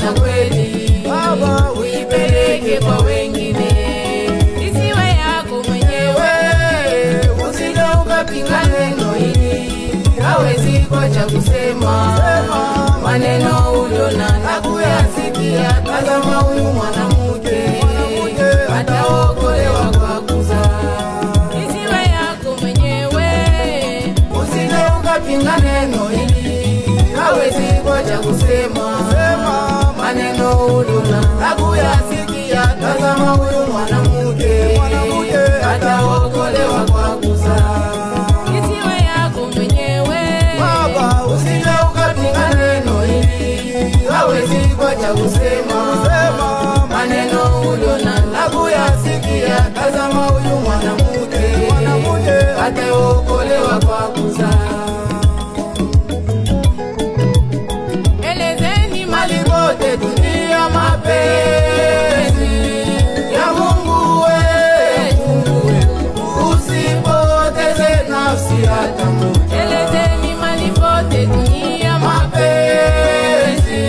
na kweli Baba uipeleke kwa wengine, isiwe yako mwenyewe. Usije ukapinga neno hili, hawezi kocha kusema maneno uliona na kuyasikia. Tazama huyu mwanamke ataokolewa kwa kuzaa, isiwe yako mwenyewe. Usije ukapinga neno hili, hawezi kocha kusema maneno uliona na kuyasikia. Tazama huyu mwanamke ataokolewa kwa kuzaa, isiwe yako mwenyewe. Baba usije ukapinga neno hili, hawezi kocha kusema maneno uliona na kuyasikia. Tazama huyu mwanamke ataokolewa kwa kuzaa. Elezeni mali pote dunia mapenzi ya Mungu wetu, usipoteze nafsi hata moja. Elezeni mali pote dunia mapenzi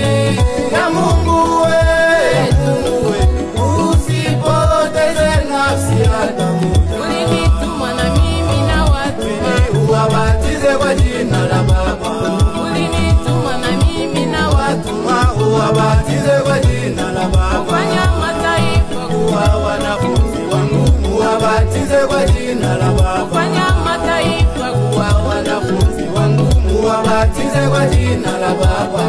ya Mungu wetu, usipoteze nafsi hata moja. Ulinituma na mimi na watu uwabatize kwa jina la Baba. Ulinituma na mimi na watu uwabatize kwa jina la Baba. Kufanya mataifa kuwa wanafunzi wangu, uwabatize kwa jina la Baba. Kufanya mataifa kuwa wanafunzi wangu, uwabatize kwa jina la Baba.